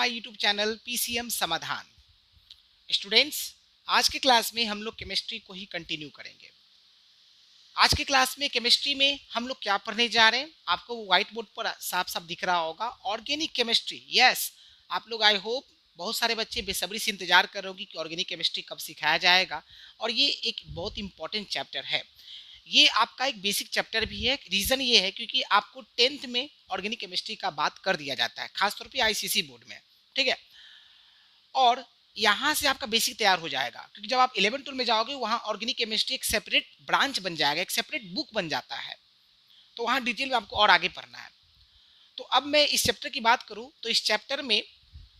My YouTube channel PCM समाधान। Students, आज की क्लास में हम लोग केमिस्ट्री को ही कंटिन्यू करेंगे। आज की क्लास में केमिस्ट्री में हम लोग क्या पढ़ने जा रहे हैं, आपको व्हाइट बोर्ड पर साफ साफ दिख रहा होगा, ऑर्गेनिक केमिस्ट्री। यस, आप लोग आई होप बहुत सारे बच्चे बेसब्री से इंतजार कर रहे होंगे कि ऑर्गेनिक केमिस्ट्री कब सिखाया जाएगा। और ये एक बहुत इंपॉर्टेंट चैप्टर है। ये आपका एक बेसिक चैप्टर भी है। रीजन ये है क्योंकि आपको 10th में ऑर्गेनिक केमिस्ट्री का बात कर दिया जाता है, खासतौर पे आईसीएसई बोर्ड में। ठीक है, और यहाँ से आपका बेसिक तैयार हो जाएगा, क्योंकि जब आप 11th में जाओगे वहाँ ऑर्गेनिक केमिस्ट्री एक सेपरेट ब्रांच बन जाएगा, एक सेपरेट बुक बन जाता है। तो वहाँ डिटेल में आपको और आगे पढ़ना है। तो अब मैं इस चैप्टर की बात करूँ तो इस चैप्टर में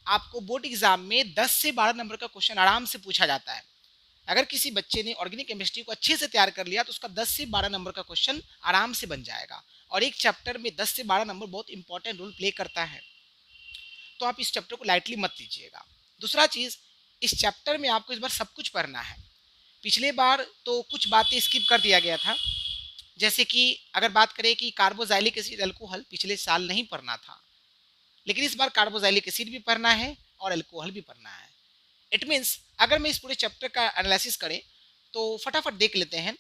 आपको बोर्ड एग्जाम में 10 से 12 नंबर का क्वेश्चन आराम से पूछा जाता है। अगर किसी बच्चे ने ऑर्गेनिक केमिस्ट्री को अच्छे से तैयार कर लिया तो उसका 10 से 12 नंबर का क्वेश्चन आराम से बन जाएगा। और एक चैप्टर में 10 से 12 नंबर बहुत इंपॉर्टेंट रोल प्ले करता है, तो आप इस चैप्टर को लाइटली मत लीजिएगा। दूसरा चीज, इस चैप्टर में आपको इस बार सब कुछ पढ़ना है। पिछले बार तो कुछ बातें स्किप कर दिया गया था, जैसे कि अगर बात करें कि कार्बोजाइलिक एसिड अल्कोहल पिछले साल नहीं पढ़ना था, लेकिन इस बार कार्बोजाइलिक एसिड भी पढ़ना है और अल्कोहल भी पढ़ना है। इट मीन्स अगर मैं इस पूरे चैप्टर का एनालिसिस करें तो फटाफट देख लेते हैं।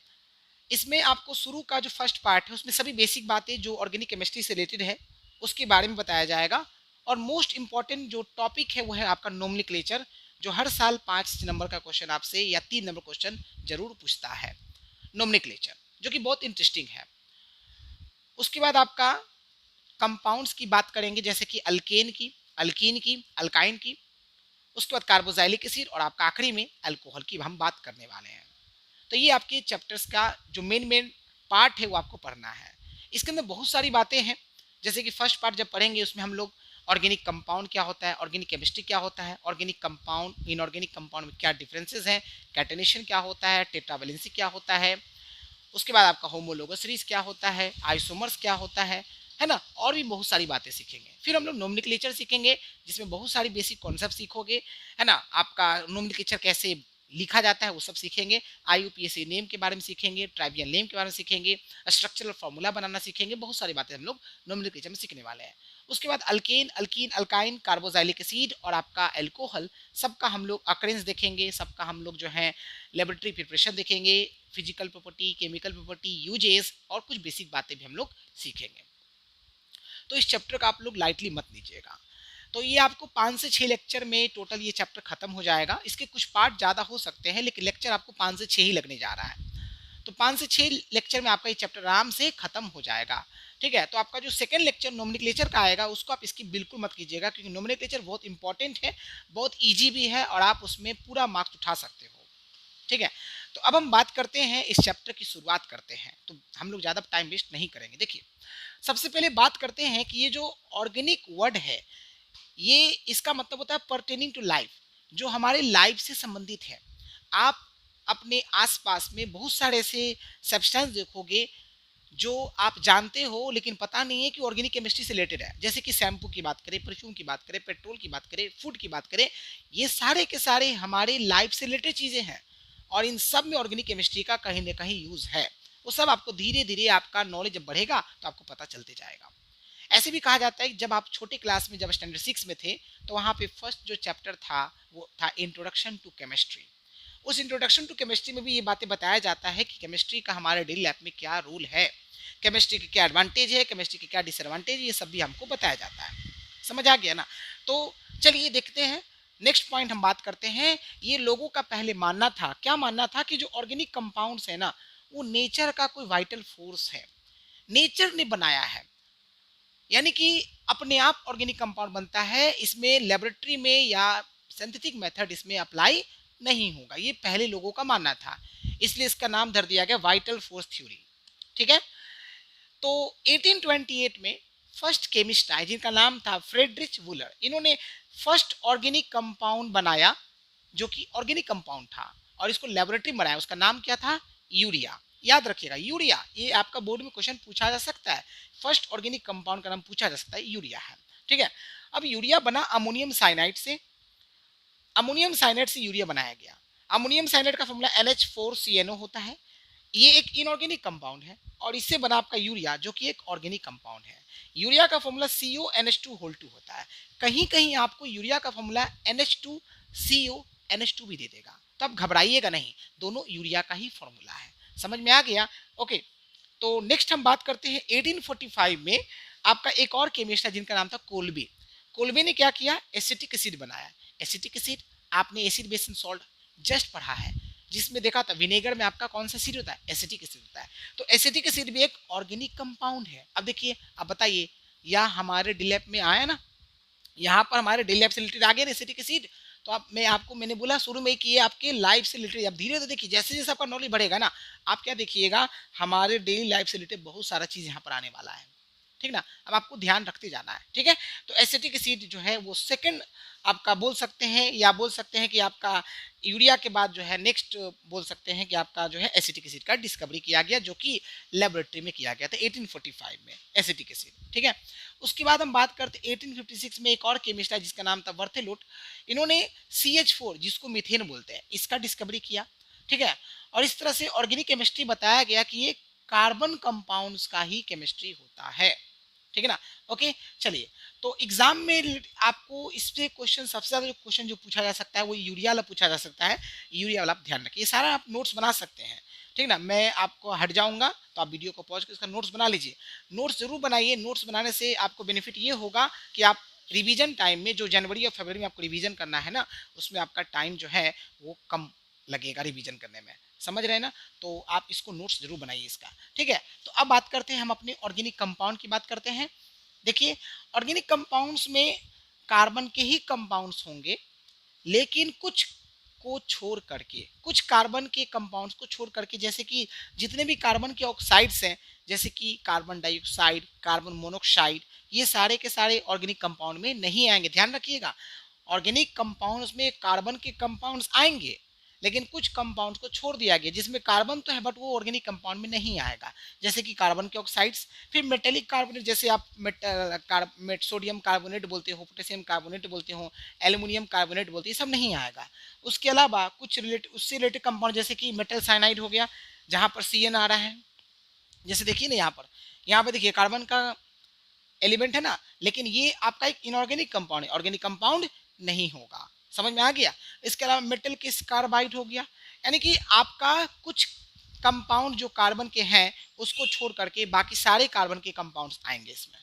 इसमें आपको शुरू का जो फर्स्ट पार्ट है उसमें सभी बेसिक बातें जो ऑर्गेनिक केमिस्ट्री से रिलेटेड है उसके बारे में बताया जाएगा। और मोस्ट इंपॉर्टेंट जो टॉपिक है वो है आपका नोमेनक्लेचर, जो हर साल 5 नंबर का क्वेश्चन आपसे या 3 नंबर क्वेश्चन जरूर पूछता है, नोमेनक्लेचर, जो कि बहुत इंटरेस्टिंग है। उसके बाद आपका कंपाउंड्स की बात करेंगे, जैसे कि अल्केन की, अल्कीन की, अल्काइन की। उसके बाद कार्बोजाइलिक एसिड और आपका आखिरी में अल्कोहल की हम बात करने वाले हैं। तो ये आपके चैप्टर्स का जो मेन पार्ट है वो आपको पढ़ना है। इसके अंदर बहुत सारी बातें हैं, जैसे कि फर्स्ट पार्ट जब पढ़ेंगे उसमें हम लोग ऑर्गेनिक कंपाउंड क्या होता है, ऑर्गेनिक केमिस्ट्री क्या होता है, ऑर्गेनिक कंपाउंड इनऑर्गेनिक कंपाउंड में क्या डिफरेंसेस हैं, कैटेनेशन क्या होता है, टेट्रावैलेंसी क्या होता है, उसके बाद आपका होमोलोगस सीरीज क्या होता है, आइसोमर्स क्या होता है ना, और भी बहुत सारी बातें सीखेंगे। फिर हम लोग नोमेनक्लेचर सीखेंगे, जिसमें बहुत सारी बेसिक कॉन्सेप्ट सीखोगे, है ना। आपका नोमेनक्लेचर कैसे लिखा जाता है वो सब सीखेंगे। आईयूपीएसी नेम के बारे में सीखेंगे, ट्राइबियल नेम के बारे में सीखेंगे, स्ट्रक्चरल फार्मूला बनाना सीखेंगे। बहुत सारी बातें हम लोग नोमेनक्लेचर में सीखने वाले हैं। उसके बाद alkane, alkyne, alkyne, carboxylic acid और आपका एल्कोहल, सबका हम लोग अकरेंस देखेंगे, सबका हम लोग जो है लेबोरेटरी प्रिपरेशन देखेंगे, physical property, chemical property, uses और कुछ बेसिक बातें भी हम लोग सीखेंगे। तो इस चैप्टर का आप लोग लाइटली मत लीजिएगा। तो ये आपको 5 से 6 लेक्चर में टोटल ये चैप्टर खत्म हो जाएगा। इसके कुछ पार्ट ज़्यादा हो सकते हैं, लेकिन लेक्चर आपको 5 से 6 ही लगने जा रहा है। तो 5 से 6 लेक्चर में आपका ये चैप्टर आराम से खत्म हो जाएगा। ठीक है, तो आपका जो सेकंड लेक्चर नोमेनक्लेचर का आएगा उसको आप इसकी बिल्कुल मत कीजिएगा, क्योंकि नोमेनक्लेचर बहुत इंपॉर्टेंट है, बहुत ईजी भी है और आप उसमें पूरा मार्क्स उठा सकते हो। ठीक है, तो अब हम बात करते हैं, इस चैप्टर की शुरुआत करते हैं। तो हम लोग ज़्यादा टाइम वेस्ट नहीं करेंगे। देखिए, सबसे पहले बात करते हैं कि ये जो ऑर्गेनिक वर्ड है, ये इसका मतलब होता है परटेनिंग टू लाइफ, जो हमारे लाइफ से संबंधित है। आप अपने आसपास में बहुत सारे ऐसे सब्सटेंस देखोगे जो आप जानते हो लेकिन पता नहीं है कि ऑर्गेनिक केमिस्ट्री से रिलेटेड है। जैसे कि शैम्पू की बात करें, परफ्यूम की बात करें, पेट्रोल की बात करें, फूड की बात करें, ये सारे के सारे हमारे लाइफ से रिलेटेड चीज़ें हैं और इन सब में ऑर्गेनिक केमिस्ट्री का कहीं ना कहीं यूज़ है। वो सब आपको धीरे धीरे आपका नॉलेज जब बढ़ेगा तो आपको पता चलते जाएगा। ऐसे भी कहा जाता है कि जब आप छोटे क्लास में, जब स्टैंडर्ड 6 में थे, तो वहाँ पे फर्स्ट जो चैप्टर था वो था इंट्रोडक्शन टू केमिस्ट्री। उस इंट्रोडक्शन टू केमिस्ट्री में भी ये बातें बताया जाता है कि केमिस्ट्री का हमारे डेली लाइफ में क्या रोल है, केमिस्ट्री के क्या एडवांटेज है, केमिस्ट्री के क्या डिसएडवांटेज, ये सब भी हमको बताया जाता है। समझ आ गया ना। तो चलिए देखते हैं, नेक्स्ट पॉइंट हम बात करते हैं। ये लोगों का पहले मानना था, क्या मानना था, कि जो ऑर्गेनिक कंपाउंड्स है ना, वो नेचर का कोई वाइटल फोर्स है, नेचर ने बनाया है, यानी कि अपने आप ऑर्गेनिक कंपाउंड बनता है, इसमें लेबोरेटरी में या सिंथेटिक मेथड इसमें अप्लाई नहीं होगा। ये पहले लोगों का मानना था, इसलिए इसका नाम धर दिया गया वाइटल फोर्स थ्योरी। ठीक है, तो 1828 में फर्स्ट केमिस्ट आए जिनका नाम था फ्रेडरिच वुलर। इन्होंने फर्स्ट ऑर्गेनिक कंपाउंड बनाया जो कि ऑर्गेनिक कंपाउंड था और इसको लेबोरेटरी में बनाया। उसका नाम क्या था? यूरिया। याद रखिएगा, यूरिया, ये आपका बोर्ड में क्वेश्चन पूछा जा सकता है। फर्स्ट ऑर्गेनिक कंपाउंड का नाम पूछा जा सकता है, यूरिया है। ठीक है, अब यूरिया बना अमोनियम साइनाइड से। अमोनियम साइनाइड से यूरिया बनाया गया। अमोनियम साइनाइड का फॉर्मूला NH4CNO होता है। ये एक इनऑर्गेनिक कंपाउंड है और इससे बना आपका यूरिया जो कि एक ऑर्गेनिक कंपाउंड है। यूरिया का फॉर्मूला CONH2 होता है। कहीं कहीं आपको यूरिया का फॉर्मूला NH2CONH2 भी दे देगा, तो आप घबराइएगा नहीं, दोनों यूरिया का ही फॉर्मूला है। समझ में आ गया? ओके, तो नेक्स्ट हम बात करते हैं 1845 में आपका एक और केमिस्ट है जिनका नाम था कोल्बे। कोल्बे ने क्या किया? एसिटिक एसिड बनाया। एसिटिक एसिड आपने एसिड बेसिन सॉल्ट जस्ट पढ़ा है, जिसमें देखा था विनेगर में आपका कौन सा एसिड होता है? एसिटिक एसिड होता है। तो एसिटिक एसिड भी एक ऑर्गेनिक कंपाउंड है। अब देखिए, अब बताइए, या हमारे डीलैप में आया ना, यहाँ पर हमारे डेली लाइफ से रिलेटेड आ गया एसिटिक एसिड। तो आप मैंने बोला शुरू में कि ये आपके लाइफ से रिलेटेड, अब धीरे धीरे देखिए जैसे जैसे आपका नॉलेज बढ़ेगा ना, आप क्या देखिएगा, हमारे डेली लाइफ से रिलेटेड बहुत सारा चीज यहाँ पर आने वाला है। ठीक ना? अब आपको ध्यान रखते जाना है। ठीक है? तो एसिटिक एसिड जो है वो सेकंड आपका बोल सकते हैं, या बोल सकते हैं कि आपका यूरिया के बाद जो है नेक्स्ट बोल सकते हैं कि आपका जो है एसिटिक एसिड का डिस्कवरी किया गया, जो कि लेबोरेटरी में किया गया था 1845 में, एसिटिक एसिड। ठीक है? उसके बाद हम बात करते 1856 में एक और केमिस्ट है जिसका नाम था बर्थेलोट। इन्होंने CH4 जिसको मीथेन बोलते हैं इसका डिस्कवरी किया। ठीक है? और इस तरह से ऑर्गेनिक केमिस्ट्री बताया गया कि ये कार्बन कंपाउंड्स का ही केमिस्ट्री होता है। ठीक है ना? ओके, चलिए, तो एग्जाम में आपको इस पे क्वेश्चन, सबसे ज्यादा जो क्वेश्चन जो पूछा जा सकता है वो यूरिया वाला पूछा जा सकता है। यूरिया वाला आप ध्यान रखिए, ये सारा आप नोट्स बना सकते हैं। ठीक ना? मैं आपको हट जाऊंगा तो आप वीडियो को पॉज कर इसका नोट्स बना लीजिए। नोट्स जरूर बनाइए। नोट्स बनाने से आपको बेनिफिट ये होगा कि आप रिवीजन टाइम में, जो जनवरी और फरवरी में आपको रिवीजन करना है ना, उसमें आपका टाइम जो है वो कम लगेगा रिवीजन करने में। समझ रहे हैं ना? तो आप इसको नोट्स जरूर बनाइए इसका। ठीक है? तो अब बात करते हैं हम अपने ऑर्गेनिक कंपाउंड की बात करते हैं। देखिए, ऑर्गेनिक कंपाउंड्स में कार्बन के ही कंपाउंड्स होंगे, लेकिन कुछ को छोड़ करके, कुछ कार्बन के कंपाउंड्स को छोड़ करके, जैसे कि जितने भी कार्बन के ऑक्साइड्स हैं, जैसे कि कार्बन डाइऑक्साइड, कार्बन मोनोक्साइड, ये सारे के सारे ऑर्गेनिक कंपाउंड में नहीं आएंगे। ध्यान रखिएगा, ऑर्गेनिक कंपाउंड्स में कार्बन के कंपाउंड्स आएंगे, लेकिन कुछ कंपाउंड्स को छोड़ दिया गया जिसमें कार्बन तो है बट वो ऑर्गेनिक कंपाउंड में नहीं आएगा, जैसे कि कार्बन के ऑक्साइड्स। फिर मेटेलिक कार्बोनेट, जैसे आप सोडियम कार्बोनेट बोलते हो, पोटेशियम कार्बोनेट बोलते हो, एल्यूमिनियम कार्बोनेट बोलते हो, ये सब नहीं आएगा। उसके अलावा कुछ उससे रिलेटेड कंपाउंड जैसे कि मेटल साइनाइड हो गया, जहाँ पर CN आ रहा है। जैसे देखिए ना, यहाँ पर देखिए कार्बन का एलिमेंट है ना, लेकिन ये आपका एक इनऑर्गेनिक कंपाउंड है, ऑर्गेनिक कंपाउंड नहीं होगा। समझ में आ गया? इसके अलावा मेटल के कार्बाइड हो गया, यानी कि आपका कुछ कंपाउंड जो कार्बन के हैं उसको छोड़ करके बाकी सारे कार्बन के कंपाउंड्स आएंगे इसमें।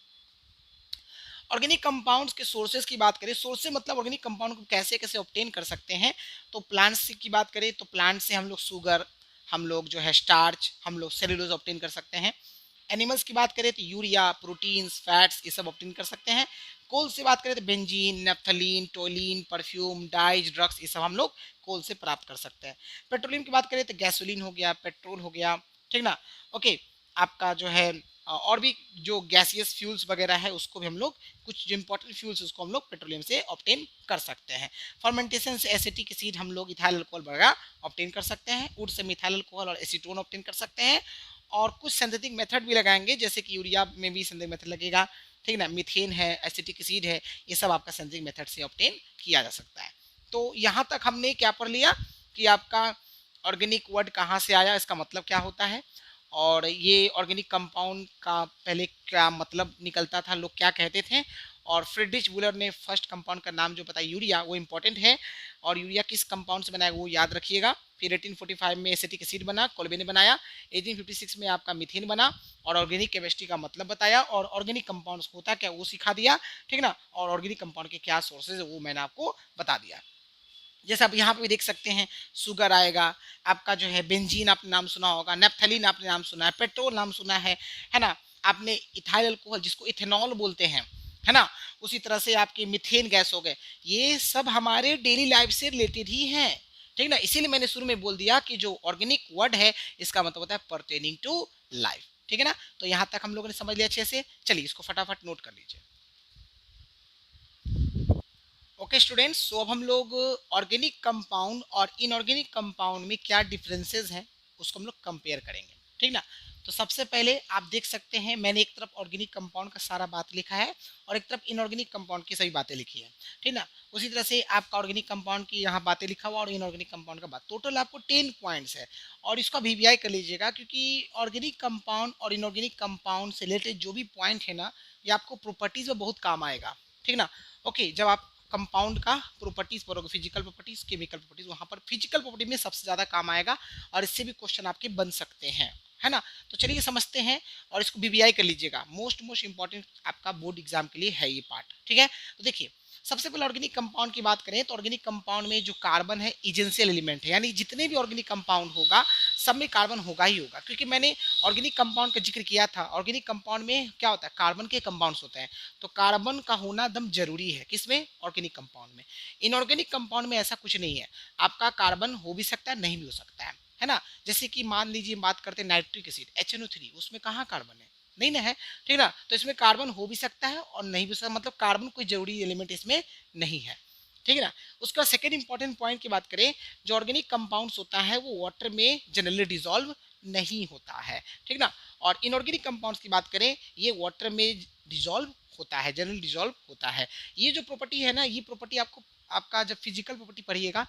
ऑर्गेनिक कंपाउंड्स के सोर्सेज की बात करें, सोर्सेज मतलब ऑर्गेनिक कंपाउंड को कैसे कैसे ऑब्टेन कर सकते हैं, तो प्लांट्स की बात करें तो प्लांट से हम लोग शुगर, हम लोग जो है स्टार्च, हम लोग सेलुलोज ऑब्टेन कर सकते हैं। एनिमल्स की बात करें तो यूरिया, प्रोटीन्स, फैट्स, ये सब ऑब्टेन कर सकते हैं। कोल से बात करें तो benzene, naphthalene, toluene, perfume, dyes, drugs, ये सब हम लोग कोल से प्राप्त कर सकते हैं। पेट्रोलियम की बात करें तो गैसोलीन हो गया, पेट्रोल हो गया। ठीक ना? ओके, आपका जो है और भी जो गैसियस फ्यूल्स वगैरह है उसको भी हम लोग, कुछ जो इंपॉर्टेंट फ्यूल्स उसको हम लोग पेट्रोलियम से ऑब्टेन कर सकते हैं। फर्मेंटेशन से एसिटिक एसिड हम लोग इथाइल अल्कोहल वगैरह ऑब्टेन कर सकते हैं। वुड से मिथाइल अल्कोहल और एसीटोन ऑब्टेन कर सकते हैं। और कुछ सिंथेटिक मेथड भी लगाएंगे, जैसे कि यूरिया में भी सिंथेटिक मेथड लगेगा। ठीक ना? मीथेन है, एसिटिक एसिड है, ये सब आपका सिंथेटिक मेथड से ऑब्टेन किया जा सकता है। तो यहाँ तक हमने क्या पढ़ लिया कि आपका ऑर्गेनिक वर्ड कहाँ से आया, इसका मतलब क्या होता है, और ये ऑर्गेनिक कंपाउंड का पहले क्या मतलब निकलता था, लोग क्या कहते थे, और फ्रेडरिच वुलर ने फर्स्ट कंपाउंड का नाम जो बताया यूरिया, वो इंपॉर्टेंट है। और यूरिया किस कंपाउंड से बनाया वो याद रखिएगा। फिर 1845 में एसिटिक एसिड बना, कोल्बे ने बनाया। 1856 में आपका मीथेन बना, और ऑर्गेनिक केमिस्ट्री का मतलब बताया, और ऑर्गेनिक कंपाउंड्स होता क्या वो सिखा दिया। ठीक ना? और ऑर्गेनिक कंपाउंड के क्या सोर्सेज है वो मैंने आपको बता दिया। जैसे आप यहाँ पे भी देख सकते हैं, शुगर आएगा, आपका जो है बेंजीन आपने नाम सुना होगा, नेफ्थलीन आपने नाम सुना है, पेट्रोल नाम सुना है ना? आपने इथाइल अल्कोहल जिसको इथेनॉल बोलते हैं, है ना? उसी तरह से आपके मिथेन गैस हो गए, ये सब हमारे डेली लाइफ से रिलेटेड ही हैं। ठीक ना? इसीलिए मैंने शुरू में बोल दिया कि जो ऑर्गेनिक वर्ड है इसका मतलब होता है परटेनिंग टू लाइफ। ठीक है ना? तो यहाँ तक हम लोगों ने समझ लिया अच्छे से। चलिए इसको फटाफट नोट कर लीजिए। ओके स्टूडेंट्स, सो अब हम लोग ऑर्गेनिक कंपाउंड और इनऑर्गेनिक कंपाउंड में क्या डिफरेंसेस हैं उसको हम लोग कंपेयर करेंगे। ठीक ना। तो सबसे पहले आप देख सकते हैं मैंने एक तरफ ऑर्गेनिक कंपाउंड का सारा बात लिखा है और एक तरफ इनऑर्गेनिक कंपाउंड की सभी बातें लिखी है, ठीक ना। उसी तरह से आपका ऑर्गेनिक कंपाउंड की यहाँ बातें लिखा हुआ और इनऑर्गेनिक कंपाउंड का बात, टोटल आपको 10 पॉइंट्स है। और इसका वीवीआई कर लीजिएगा, क्योंकि ऑर्गेनिक कंपाउंड और इनऑर्गेनिक कंपाउंड से रिलेटेड जो भी पॉइंट है ना, ये आपको प्रॉपर्टीज में बहुत काम आएगा, ठीक ना। ओके, जब आप कंपाउंड का प्रॉपर्टीज पढ़ोगे, फिजिकल प्रॉपर्टीज, केमिकल प्रॉपर्टीज, वहां पर फिजिकल प्रॉपर्टी में सबसे ज्यादा काम आएगा और इससे भी क्वेश्चन आपके बन सकते हैं, है ना। तो चलिए समझते हैं और इसको बीबीआई कर लीजिएगा, मोस्ट इंपॉर्टेंट आपका बोर्ड एग्जाम के लिए है ये पार्ट, ठीक है। तो देखिए सबसे पहले ऑर्गेनिक कंपाउंड की बात करें तो ऑर्गेनिक कंपाउंड में जो कार्बन है इजेंशियल एलिमेंट है, यानी जितने भी ऑर्गेनिक कंपाउंड होगा सब में कार्बन होगा ही होगा, क्योंकि मैंने ऑर्गेनिक कंपाउंड का जिक्र किया था। ऑर्गेनिक कंपाउंड में क्या होता है, कार्बन के कंपाउंड्स होते हैं, तो कार्बन का होना एकदम जरूरी है किसमें, ऑर्गेनिक कंपाउंड में। इनऑर्गेनिक कंपाउंड में ऐसा कुछ नहीं है, आपका कार्बन हो भी सकता है नहीं भी हो सकता है ना। जैसे कि मान लीजिए बात करते हैं नाइट्रिक एसिड HNO3, उसमें कहाँ कार्बन है, नहीं ना है, ठीक ना। तो इसमें कार्बन हो भी सकता है और नहीं भी हो सकता, मतलब कार्बन कोई जरूरी एलिमेंट इसमें नहीं है, ठीक है ना। उसका सेकेंड इंपॉर्टेंट पॉइंट की बात करें, जो ऑर्गेनिक कंपाउंड्स होता है वो वाटर में जनरली डिसॉल्व नहीं होता है, ठीक ना। और इनऑर्गेनिक कंपाउंड्स की बात करें, ये वाटर में डिसॉल्व होता है, जनरली डिसॉल्व होता है। ये जो प्रॉपर्टी है ना, ये प्रॉपर्टी आपको आपका जब फिजिकल प्रॉपर्टी पढ़िएगा,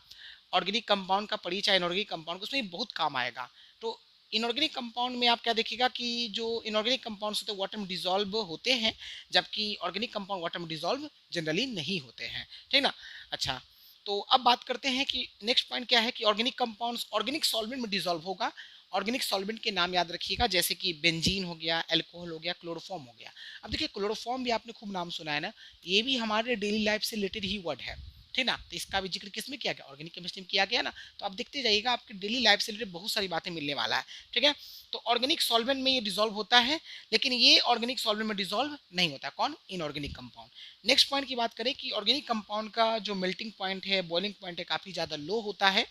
ऑर्गेनिक कंपाउंड का पढ़िए चाहे इनऑर्गेनिक कंपाउंड, उसमें बहुत काम आएगा। तो इनऑर्गेनिक कंपाउंड में आप क्या देखिएगा कि जो इनऑर्गेनिक कंपाउंड्स होते हैं वाटर में डिसॉल्व होते हैं, जबकि ऑर्गेनिक कंपाउंड वाटर में डिसॉल्व जनरली नहीं होते हैं, ठीक ना। अच्छा, तो अब बात करते हैं कि नेक्स्ट पॉइंट क्या है कि ऑर्गेनिक कंपाउंड्स ऑर्गेनिक सॉल्वेंट में डिसॉल्व होगा। ऑर्गेनिक सॉल्वेंट के नाम याद रखिएगा, जैसे कि बेंजीन हो गया, अल्कोहल हो गया, क्लोरोफॉर्म हो गया। अब देखिए क्लोरोफॉर्म भी आपने खूब नाम सुना है ना, ये भी हमारे डेली लाइफ से रिलेटेड ही वर्ड है, ठीक ना। तो इसका भी जिक्र किसमें किया गया, ऑर्गेनिक केमिस्ट्री में किया गया ना। तो आप देखते जाइएगा, आपकी डेली लाइफ से रिलेटेड बहुत सारी बातें मिलने वाला है, ठीक है। तो ऑर्गेनिक सॉल्वेंट में ये डिसॉल्व होता है, लेकिन ये ऑर्गेनिक सॉल्वेंट में डिसॉल्व नहीं होता, कौन, इनऑर्गेनिक कंपाउंड। नेक्स्ट पॉइंट की बात करें कि ऑर्गेनिक कंपाउंड का जो मेल्टिंग पॉइंट है, बॉइलिंग पॉइंट है, काफी ज्यादा लो होता है।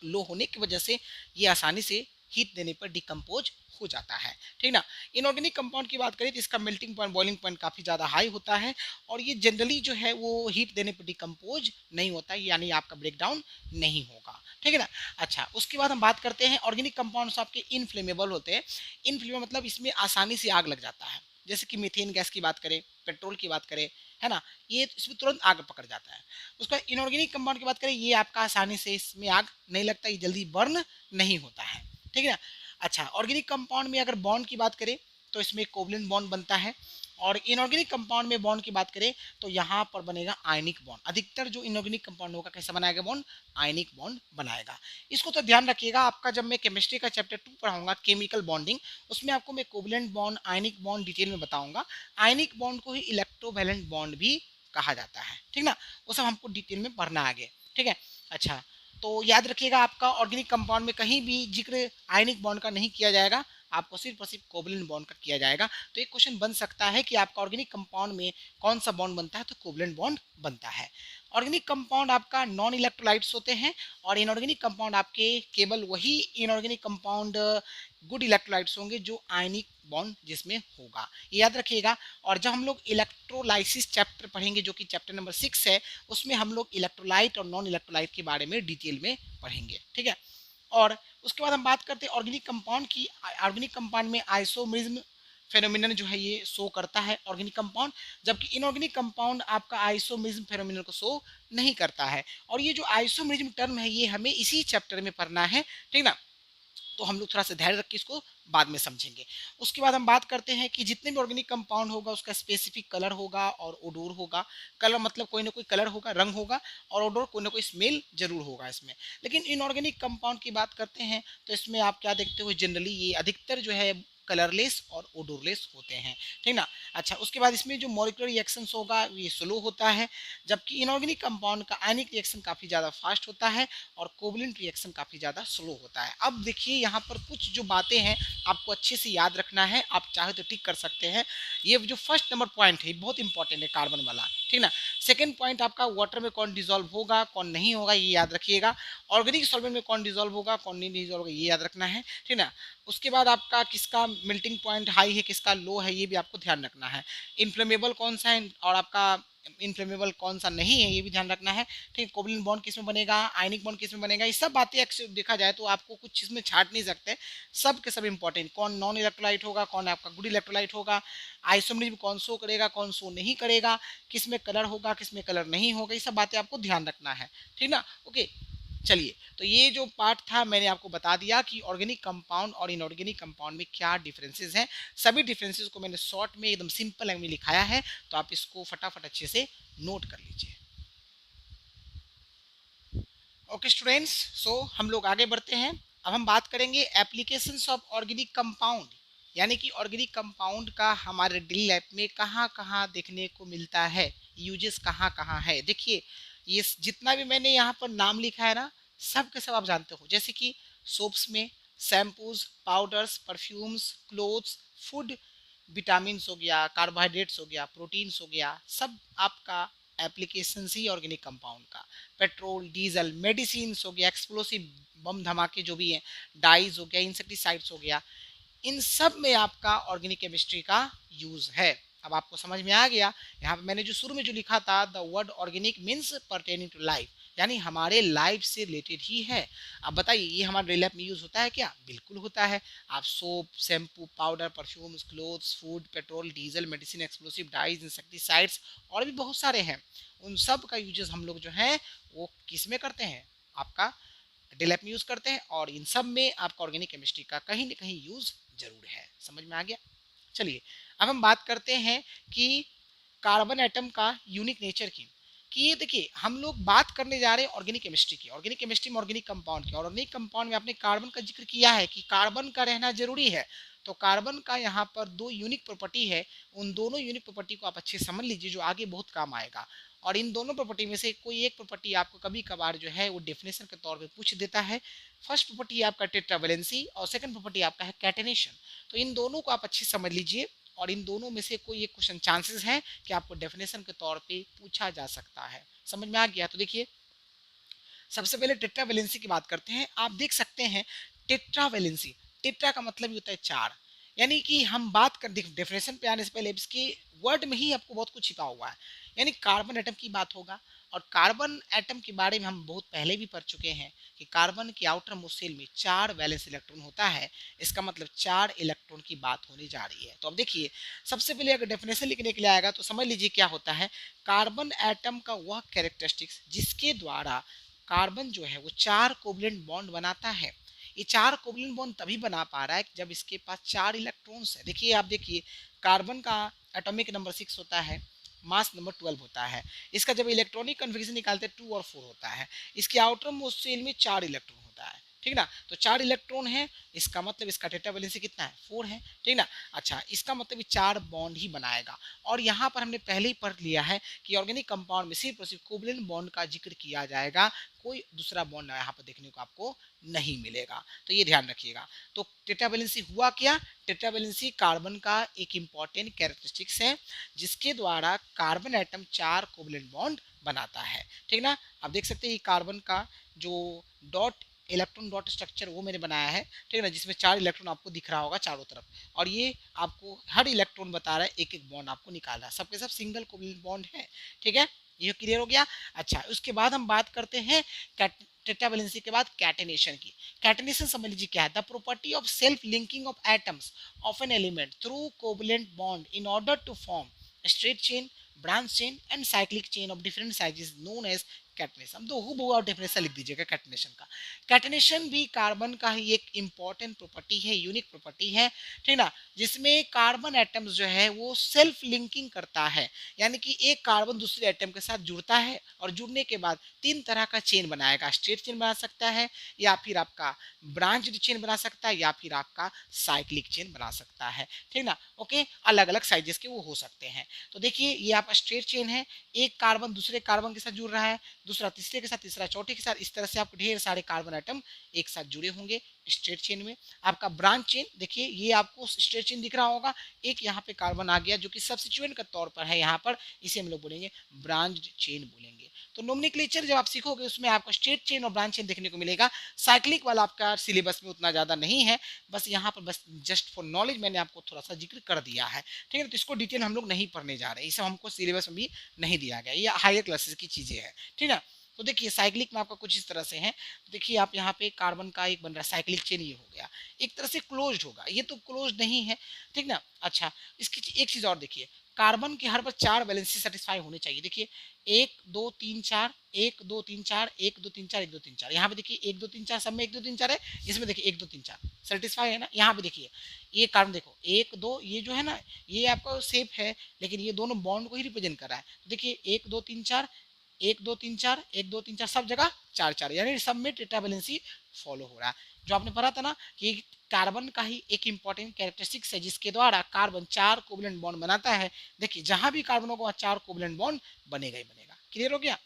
लो होने की वजह से ये आसानी से हीट देने पर डिकम्पोज हो जाता है, ठीक ना। इनऑर्गेनिक कंपाउंड की बात करें तो इसका मेल्टिंग पॉइंट, बॉइलिंग पॉइंट काफी ज्यादा हाई होता है और ये जनरली जो है वो हीट देने पर डिकम्पोज नहीं होता है, यानी आपका ब्रेक डाउन नहीं होगा, ठीक है ना। अच्छा, उसके बाद हम बात करते हैं ऑर्गेनिक कंपाउंड्स आपके इनफ्लेमेबल होते हैं। इनफ्लेमेबल मतलब इसमें आसानी से आग लग जाता है, जैसे कि मीथेन गैस की बात करें, पेट्रोल की बात करें, है ना, ये इसमें तुरंत आग पकड़ जाता है। उसका इनऑर्गेनिक कंपाउंड की बात करें, ये आपका आसानी से इसमें आग नहीं लगता, ये जल्दी बर्न नहीं होता है, ठीक है ना। अच्छा, ऑर्गेनिक कंपाउंड में अगर बॉन्ड की बात करें तो इसमें कोवलेंट बॉन्ड बनता है, और इनऑर्गेनिक कंपाउंड में बॉन्ड की बात करें तो यहाँ पर बनेगा आयनिक बॉन्ड। अधिकतर जो इनऑर्गेनिक कंपाउंड होगा कैसा बनाएगा बॉन्ड, आयनिक बॉन्ड बनाएगा। इसको तो ध्यान रखिएगा, आपका जब मैं केमिस्ट्री का चैप्टर 2 पढ़ाऊंगा केमिकल बॉन्डिंग, उसमें आपको मैं covalent bond, ionic bond detail में बताऊंगा। आयनिक बॉन्ड को ही इलेक्ट्रोवैलेंट बॉन्ड भी कहा जाता है, ठीक ना। वो सब हमको डिटेल में पढ़ना आगे, ठीक है। अच्छा, तो याद रखिएगा आपका ऑर्गेनिक कंपाउंड में कहीं भी जिक्र आयनिक बॉन्ड का नहीं किया जाएगा, आपको सिर्फ और सिर्फ कोवलेंट बॉन्ड का किया जाएगा। तो एक क्वेश्चन बन सकता है कि आपका ऑर्गेनिक कंपाउंड में कौन सा बॉन्ड बनता है, तो कोवलेंट बॉन्ड बनता है। ऑर्गेनिक कंपाउंड आपका नॉन इलेक्ट्रोलाइट्स होते हैं और इनऑर्गेनिक कंपाउंड आपके केवल वही इनऑर्गेनिक कंपाउंड गुड इलेक्ट्रोलाइट्स होंगे जो आयनिक बॉन्ड जिसमें होगा, ये याद रखिएगा। और जब हम लोग इलेक्ट्रोलाइसिस चैप्टर पढ़ेंगे जो कि चैप्टर नंबर 6 है, उसमें हम लोग इलेक्ट्रोलाइट और नॉन इलेक्ट्रोलाइट के बारे में डिटेल में पढ़ेंगे, ठीक है। और उसके बाद हम बात करते हैं ऑर्गेनिक कंपाउंड की। ऑर्गेनिक कंपाउंड में आइसोमेरिज्म फेनोमेनन जो है ये शो करता है ऑर्गेनिक कंपाउंड, जबकि इनऑर्गेनिक कंपाउंड आपका आइसोमेरिज्म फेनोमेनन को शो नहीं करता है। और ये जो आइसोमेरिज्म टर्म है ये हमें इसी चैप्टर में पढ़ना है, ठीक ना। तो हम लोग थोड़ा सा धैर्य रख के इसको बाद में समझेंगे। उसके बाद हम बात करते हैं कि जितने भी ऑर्गेनिक कंपाउंड होगा उसका स्पेसिफिक कलर होगा और ओडोर होगा। कलर मतलब कोई ना कोई कलर होगा, रंग होगा, और ओडोर कोई ना कोई स्मेल जरूर होगा इसमें। लेकिन इनऑर्गेनिक कंपाउंड की बात करते हैं तो इसमें आप क्या देखते हो, जनरली ये अधिकतर जो है कलरलेस और ओडोरलेस होते हैं, ठीक ना। अच्छा, उसके बाद इसमें जो मॉलिक्यूलर रिएक्शंस होगा ये स्लो होता है, जबकि इनऑर्गेनिक कंपाउंड का आयनिक रिएक्शन काफ़ी ज़्यादा फास्ट होता है और कोवलेंट रिएक्शन काफ़ी ज़्यादा स्लो होता है। अब देखिए यहाँ पर कुछ जो बातें हैं आपको अच्छे से याद रखना है, आप चाहे तो टिक कर सकते हैं। ये जो फर्स्ट नंबर पॉइंट है बहुत इंपॉर्टेंट है, कार्बन वाला, ठीक ना। सेकंड पॉइंट आपका वाटर में कौन डिजोल्व होगा कौन नहीं होगा ये याद रखिएगा। ऑर्गेनिक सॉल्वेंट में कौन डिजोल्व होगा कौन नहीं डिजोल्व होगा ये याद रखना है, ठीक ना। उसके बाद आपका किसका मेल्टिंग पॉइंट हाई है किसका लो है ये भी आपको ध्यान रखना है। इन्फ्लेमेबल कौन सा है और आपका इनफ्लेमेबल, कौन सा नहीं है, ये भी ध्यान रखना है। ठीक है, कोवलेंट बॉन्ड किस में बनेगा, आयनिक बॉन्ड किस में बनेगा, ये सब बातें अक्सर देखा जाए तो आपको कुछ चीज़ में छाट नहीं सकते, सब के सब इंपॉर्टेंट, कौन नॉन इलेक्ट्रोलाइट होगा, कौन आपका गुड इलेक्ट्रोलाइट होगा, आइसोमरिज्म कौन शो करेगा, कौन शो नहीं करेगा, किस में कलर होगा, किस में कलर नहीं होगा, ये सब बातें आपको ध्यान रखना है। ठीक ना, ओके। चलिए, तो ये जो पार्ट था मैंने आपको बता दिया कि ऑर्गेनिक कंपाउंड और इनऑर्गेनिक कंपाउंड में क्या डिफरेंसेस हैं। सभी डिफरेंसेस को मैंने शॉर्ट में एकदम सिंपल लैंग्वेज में लिखाया है, तो आप इसको फटाफट अच्छे से नोट कर लीजिए। ओके स्टूडेंट्स, सो हम लोग आगे बढ़ते हैं। अब हम बात करेंगे एप्लीकेशंस ऑफ ऑर्गेनिक कंपाउंड, यानी कि ऑर्गेनिक कंपाउंड का हमारे डेली लाइफ में कहाँ कहाँ देखने को मिलता है, यूजेस कहाँ कहाँ है। देखिए, ये जितना भी मैंने यहाँ पर नाम लिखा है ना, सब के सब आप जानते हो, जैसे कि सोप्स में, shampoos, powders, perfumes, clothes, food, vitamin हो गया, कार्बोहाइड्रेट्स हो गया, प्रोटीन्स हो गया, सब आपका एप्लीकेशन ही ऑर्गेनिक कंपाउंड का। पेट्रोल, डीजल, मेडिसिन हो गया, एक्सप्लोसिव बम धमाके जो भी हैं, डाइज हो गया, इंसेक्टिसाइड्स हो गया, इन सब में आपका ऑर्गेनिक केमिस्ट्री का यूज है। अब आपको समझ में आ गया। यहाँ पे मैंने जो शुरू में जो लिखा था, the word organic means pertaining to life, यानी हमारे लाइफ से रिलेटेड ही है। अब बताइए, ये हमारे डेली लाइफ में यूज होता है क्या? बिल्कुल होता है। आप soap, shampoo, powder, perfumes, clothes, food, petrol, diesel, medicine, explosive, dyes, insecticides और भी बहुत सारे हैं, उन सब का यूजेस हम लोग जो है वो किस में करते हैं, आपका डेली लाइफ में यूज करते हैं, और इन सब में आपका ऑर्गेनिक केमिस्ट्री का कहीं ना कहीं यूज जरूर है। समझ में आ गया? चलिए, अब हम बात करते हैं कि कार्बन एटम का यूनिक नेचर की। कि ये देखिए, हम लोग बात करने जा रहे हैं ऑर्गेनिक केमिस्ट्री की, ऑर्गेनिक केमिस्ट्री में ऑर्गेनिक कंपाउंड की, और ऑर्गेनिक कंपाउंड में आपने कार्बन का जिक्र किया है कि कार्बन का रहना जरूरी है। तो कार्बन का यहाँ पर दो यूनिक प्रॉपर्टी है, उन दोनों यूनिक प्रॉपर्टी को आप अच्छे समझ लीजिए, जो आगे बहुत काम आएगा। और इन दोनों प्रॉपर्टी में से कोई एक प्रॉपर्टी आपको कभी कभार जो है वो डेफिनेशन के तौर पे पूछ देता है। फर्स्ट प्रॉपर्टी आपका टेट्रावेलेंसी और सेकंड प्रॉपर्टी आपका है कैटेनेशन। तो इन दोनों को आप अच्छे समझ लीजिए, और इन दोनों में से कोई एक क्वेश्चन चांसेस है कि आपको डेफिनेशन के तौर पे पूछा जा सकता है। समझ में आ गया? तो देखिए, सबसे पहले टेट्रावेलेंसी की बात करते हैं। आप देख सकते हैं टेट्रावेलेंसी, टेट्रा का मतलब ही होता है चार, यानी कि हम बात कर डेफिनेशन पे आने से पहले इसके वर्ड में ही आपको बहुत कुछ छिपा हुआ है। यानी कार्बन एटम की बात होगा, और कार्बन एटम के बारे में हम बहुत पहले भी पढ़ चुके हैं कि कार्बन की आउटर मोस्ट शेल में 4 वैलेंस इलेक्ट्रॉन होता है। इसका मतलब 4 इलेक्ट्रॉन की बात होने जा रही है। तो अब देखिए, सबसे पहले अगर डेफिनेशन लिखने के लिए आएगा तो समझ लीजिए क्या होता है। कार्बन एटम का वह कैरेक्टरिस्टिक्स जिसके द्वारा कार्बन जो है वो 4 कोवलेंट बॉन्ड बनाता है। ये 4 कोवलेंट बॉन्ड तभी बना पा रहा है जब इसके पास 4 इलेक्ट्रॉन्स है। देखिए, आप देखिए, कार्बन का एटॉमिक नंबर 6 होता है, मास नंबर 12 होता है। इसका जब इलेक्ट्रॉनिक कन्फिग्रेशन निकालते हैं 2 और 4 होता है। इसके आउटर मोस्ट शेल में 4 इलेक्ट्रॉन होता है। ठीक ना, तो 4 इलेक्ट्रॉन है, इसका मतलब इसका टेट्रावेलेंसी कितना है? 4 है। ठीक ना, अच्छा, इसका मतलब 4 बॉन्ड ही बनाएगा। और यहाँ पर हमने पहले ही पढ़ लिया है कि ऑर्गेनिक कंपाउंड में सिर्फ और सिर्फ कोवलेंट बॉन्ड का जिक्र किया जाएगा, कोई दूसरा बॉन्ड यहाँ पर देखने को आपको नहीं मिलेगा। तो ये ध्यान रखिएगा। तो टेट्रावेलेंसी हुआ क्या? टेट्रावेलेंसी कार्बन का एक इंपॉर्टेंट कैरेक्टरिस्टिक्स है जिसके द्वारा कार्बन एटम 4 कोवलेंट बॉन्ड बनाता है। ठीक ना, आप देख सकते हैं कार्बन का जो डॉट इलेक्ट्रॉन डॉट स्ट्रक्चर वो मैंने बनाया है। ठीक है ना, जिसमें 4 इलेक्ट्रॉन आपको दिख रहा होगा चारों तरफ, और ये आपको हर इलेक्ट्रॉन बता रहा है, एक एक बॉन्ड आपको निकाल रहा है, सबके सब सिंगल कोवलेंट बॉन्ड है। ठीक है, ये क्लियर हो गया। अच्छा, उसके बाद हम बात करते हैं टेट्रावेलेंसी के बाद कैटेनेशन की। कैटेनेशन समझ लीजिए क्या है। The property of self linking of atoms of an element through covalent bond in order to form straight chain, branch chain and cyclic chain of different sizes known as catenation. दो हूबहू definition लिख दीजिएगा catenation का। Catenation भी carbon का ही एक important property है, unique property है। ठीक ना, जिसमें कार्बन एटम्स जो है वो सेल्फ लिंकिंग करता है, यानी कि एक कार्बन दूसरे एटम के साथ जुड़ता है, और जुड़ने के बाद 3 तरह का चेन बनाएगा। स्ट्रेट चेन बना सकता है, या फिर आपका ब्रांच चेन बना सकता है, या फिर आपका साइक्लिक चेन बना सकता है। ठीक ना, ओके, अलग अलग साइजेस के वो हो सकते हैं। तो देखिए, ये आपका स्ट्रेट चेन है, एक कार्बन दूसरे कार्बन के साथ जुड़ रहा है, दूसरा तीसरे के साथ, तीसरा चौथे के साथ, इस तरह से आपको ढेर सारे कार्बन आइटम एक साथ जुड़े होंगे स्ट्रेट चेन में। आपका ब्रांच चेन देखिए, ये आपको स्ट्रेट चेन दिख रहा होगा, एक यहाँ पे कार्बन आ गया जो कि सब्स्टिट्यूएंट के तौर पर है यहाँ पर, इसे हम लोग बोलेंगे ब्रांच चेन बोलेंगे। तो नोमेनक्लेचर जब आप सीखोगे उसमें आपको स्ट्रेट चेन और ब्रांच चेन देखने को मिलेगा। साइक्लिक वाला आपका सिलेबस में उतना ज़्यादा नहीं है, बस यहाँ पर बस जस्ट फॉर नॉलेज मैंने आपको थोड़ा सा जिक्र कर दिया है, ठीक है। तो इसको डिटेल हम लोग नहीं पढ़ने जा रहे हैं, इसे हमको सिलेबस में भी नहीं दिया गया, ये हायर क्लासेस की चीज़ें हैं, ठीक है। तो देखिए साइक्लिक में आपका कुछ इस तरह से है। देखिए आप यहाँ पे कार्बन का एक बन रहा है साइक्लिक चेन, ये हो गया एक तरह से क्लोज्ड होगा, ये तो क्लोज्ड नहीं है, ठीक ना। अच्छा इसकी एक चीज और देखिए, कार्बन के हर पर 4 वैलेंसी सेटिस्फाई होने चाहिए। देखिए 1 2 3 4 1 2 3 4 1 2 3 4 1 2 3 4, यहाँ पे देखिए 1 2 3 4 सब में 1 2 3 4 है, इसमें देखिए 1 2 3 4 सेटिस्फाई है ना। यहाँ पे देखिए ये कार्बन देखो 1 2, ये जो है ना ये आपका सेफ है, लेकिन ये दोनों बॉन्ड को ही रिप्रेजेंट कर रहा है। तो देखिए 1 2 3 4 1 2 3 4 1 2 3 4 सब जगह 4 4, यानी सब में टेट्रा वैलेंसी फॉलो हो रहा है। जो आपने पढ़ा था ना कि कार्बन का ही एक इंपॉर्टेंट कैरेक्टरिस्टिक्स है जिसके द्वारा कार्बन 4 कोवलेंट बॉन्ड बनाता है। देखिए जहां भी कार्बन होगा 4 कोवलेंट बॉन्ड बनेगा ही बनेगा। क्लियर हो गया।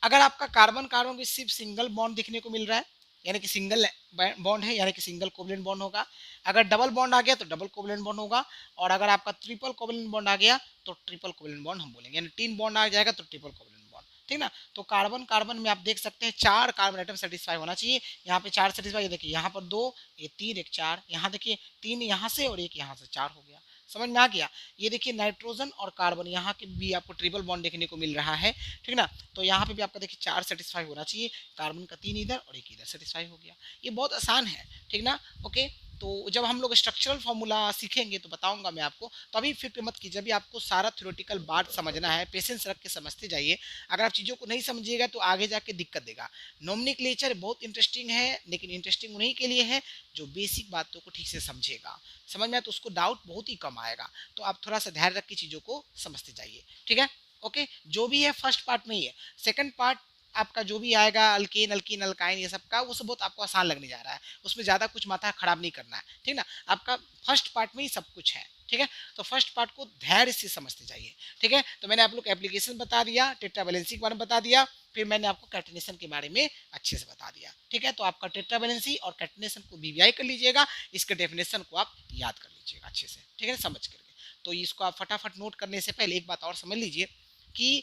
अगर आपका कार्बन कार्बन में सिर्फ सिंगल बॉन्ड दिखने को मिल रहा है, यानी कि सिंगल बॉन्ड है, यानी कि सिंगल कोवलेंट बॉन्ड होगा। अगर डबल बॉन्ड आ गया तो डबल कोवलेंट बॉन्ड होगा, और अगर आपका ट्रिपल कोवलेंट बॉन्ड आ गया तो ट्रिपल कोवलेंट बॉन्ड हम बोलेंगे, यानी 3 बॉन्ड आ जाएगा तो ट्रिपल कोवलेंट बॉन्ड, ठीक ना। तो कार्बन कार्बन में आप देख सकते हैं 4 कार्बन एटम सेटिस्फाई होना चाहिए। यहाँ पे 4 सेटिस्फाई, देखिए यहाँ पर 2, ये 3, एक 4, यहाँ देखिए 3 यहाँ से और एक यहाँ से 4 हो गया। समझ में आ गया। ये देखिए नाइट्रोजन और कार्बन यहाँ के भी आपको ट्रिपल बॉन्ड देखने को मिल रहा है, ठीक ना। तो यहाँ पे भी आपका देखिए 4 सेटिस्फाई होना चाहिए, कार्बन का 3 इधर और एक इधर सेटिस्फाई हो गया। ये बहुत आसान है, ठीक ना। ओके, तो जब हम लोग स्ट्रक्चरल फॉर्मूला सीखेंगे तो बताऊंगा मैं आपको, तो अभी फिक्र मत कीजिए, अभी आपको सारा थ्योरेटिकल बात समझना है, पेशेंस रख के समझते जाइए। अगर आप चीज़ों को नहीं समझिएगा तो आगे जाके दिक्कत देगा। नोमेनक्लेचर बहुत इंटरेस्टिंग है, लेकिन इंटरेस्टिंग उन्हीं के लिए है जो बेसिक बातों को ठीक से समझेगा। समझ में आया तो उसको डाउट बहुत ही कम आएगा। तो आप थोड़ा सा ध्यान रख के चीज़ों को समझते जाइए, ठीक है। ओके, जो भी है फर्स्ट पार्ट में ही है। सेकंड पार्ट आपका जो भी आएगा अल्केन अल्कीन अल्काइन ये सब का, वो सब बहुत आपको आसान लगने जा रहा है, उसमें ज़्यादा कुछ माथा खराब नहीं करना है, ठीक ना। आपका फर्स्ट पार्ट में ही सब कुछ है, ठीक है। तो फर्स्ट पार्ट को धैर्य से समझते जाइए, ठीक है। तो मैंने आप लोग एप्लीकेशन बता दिया, टेट्रा वैलेंसी के बारे में बता दिया, फिर मैंने आपको कैटेनेशन के बारे में अच्छे से बता दिया, ठीक है। तो आपका टेट्रा वैलेंसी और कैटेनेशन को वीवीआई कर लीजिएगा, इसके डेफिनेशन को आप याद कर लीजिएगा अच्छे से, ठीक है, समझ करके। तो इसको आप फटाफट नोट करने से पहले एक बात और समझ लीजिए कि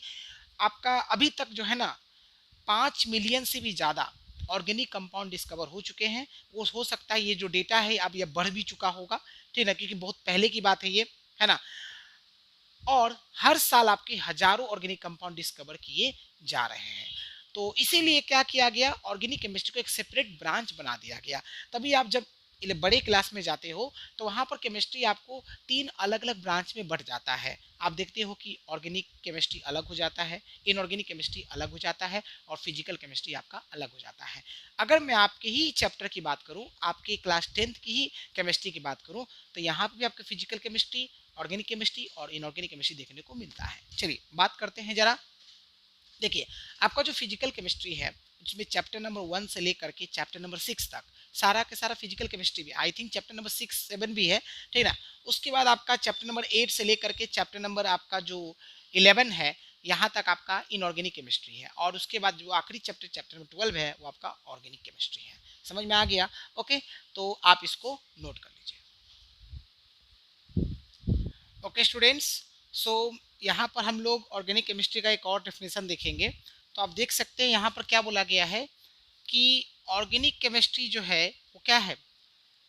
आपका अभी तक जो है ना 5 मिलियन से भी ज़्यादा ऑर्गेनिक कंपाउंड डिस्कवर हो चुके हैं। वो हो सकता है ये जो डेटा है अब ये बढ़ भी चुका होगा, ठीक है, क्योंकि बहुत पहले की बात है ये, है ना। और हर साल आपके हजारों ऑर्गेनिक कंपाउंड डिस्कवर किए जा रहे हैं। तो इसीलिए क्या किया गया, ऑर्गेनिक केमिस्ट्री को एक सेपरेट ब्रांच बना दिया गया। तभी आप जब बड़े क्लास में जाते हो तो वहाँ पर केमिस्ट्री आपको 3 अलग अलग ब्रांच में बढ़ जाता है। आप देखते हो कि ऑर्गेनिक केमिस्ट्री अलग हो जाता है, इनऑर्गेनिक केमिस्ट्री अलग हो जाता है, और फिजिकल केमिस्ट्री आपका अलग हो जाता है। अगर मैं आपके ही चैप्टर की बात करूं, आपके क्लास 10th की ही केमिस्ट्री की बात करूं, तो यहाँ पर भी आपके फिजिकल केमिस्ट्री, ऑर्गेनिक केमिस्ट्री और इनऑर्गेनिक केमिस्ट्री देखने को मिलता है। चलिए बात करते हैं जरा। देखिए आपका जो फिजिकल केमिस्ट्री है उसमें चैप्टर नंबर 1 से लेकर के चैप्टर नंबर 6 तक सारा के सारा फिजिकल केमिस्ट्री भी, आई थिंक चैप्टर नंबर 6 7 भी है, ठीक है ना। उसके बाद आपका चैप्टर नंबर 8 से लेकर के चैप्टर नंबर आपका जो 11 है, यहाँ तक आपका इनऑर्गेनिक केमिस्ट्री है, और उसके बाद जो आखिरी चैप्टर चैप्टर नंबर 12 है वो आपका ऑर्गेनिक केमिस्ट्री है। समझ में आ गया। ओके, तो आप इसको नोट कर लीजिए। ओके स्टूडेंट्स, सो यहाँ पर हम लोग ऑर्गेनिक केमिस्ट्री का एक और डेफिनेशन देखेंगे। तो आप देख सकते हैं यहाँ पर क्या बोला गया है कि ऑर्गेनिक केमिस्ट्री जो है वो क्या है,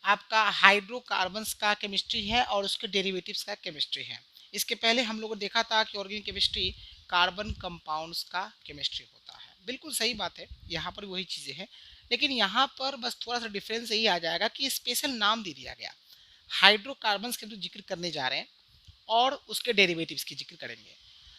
आपका हाइड्रोकार्बन्स का केमिस्ट्री है और उसके डेरिवेटिव्स का केमिस्ट्री है। इसके पहले हम लोगों ने देखा था कि ऑर्गेनिक केमिस्ट्री कार्बन कंपाउंड्स का केमिस्ट्री होता है। बिल्कुल सही बात है, यहाँ पर वही चीज़ें हैं, लेकिन यहाँ पर बस थोड़ा सा डिफरेंस यही आ जाएगा कि स्पेशल नाम दे दिया गया। हाइड्रोकार्बन्स के जो जिक्र करने जा रहे हैं और उसके डेरिवेटिव्स की जिक्र करेंगे।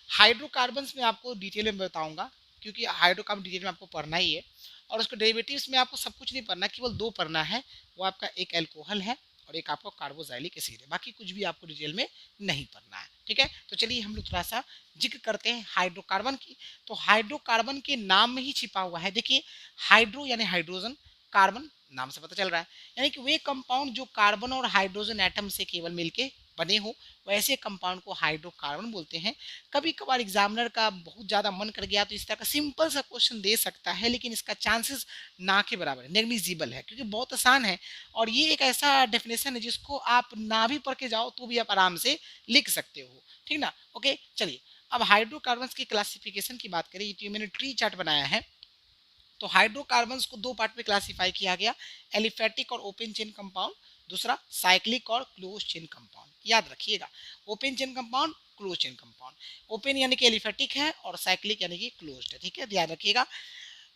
हाइड्रोकार्बन्स में आपको डिटेल में बताऊंगा, क्योंकि हाइड्रोकार्बन डिटेल में आपको पढ़ना ही है, और उसके डेरिवेटिव्स में आपको सब कुछ नहीं पढ़ना, केवल 2 पढ़ना है। वो आपका एक एल्कोहल है और एक आपको कार्बोक्सिलिक एसिड है, बाकी कुछ भी आपको डिटेल में नहीं पढ़ना है, ठीक है। तो चलिए हम लोग थोड़ा सा जिक्र करते हैं हाइड्रोकार्बन की। तो हाइड्रोकार्बन के नाम में ही छिपा हुआ है, देखिए हाइड्रो यानी हाइड्रोजन, कार्बन नाम से पता चल रहा है, यानी कि वे कंपाउंड जो कार्बन और हाइड्रोजन एटम से केवल मिलके बने हो, वैसे कंपाउंड को हाइड्रोकार्बन बोलते हैं। कभी कभार एग्जामिनर का बहुत ज़्यादा मन कर गया तो इस तरह का सिंपल सा क्वेश्चन दे सकता है, लेकिन इसका चांसेस ना के बराबर है, नेग्लिजिबल है, क्योंकि बहुत आसान है। और ये एक ऐसा डेफिनेशन है जिसको आप ना भी पढ़ के जाओ तो भी आप आराम से लिख सकते हो, ठीक ना। ओके चलिए अब हाइड्रोकार्बन्स की क्लासिफिकेशन की बात करें, तो मैंने ट्री चार्ट बनाया है। तो हाइड्रोकार्बन्स को दो पार्ट में क्लासिफाई किया गया, एलिफेटिक और ओपन चेन कंपाउंड, दूसरा साइक्लिक और क्लोज चेन कंपाउंड। याद रखिएगा, open chain compound, close chain compound. Open यानी कि एलिफेटिक है और साइक्लिक यानी कि क्लोज्ड है। ठीक है, ध्यान रखिएगा।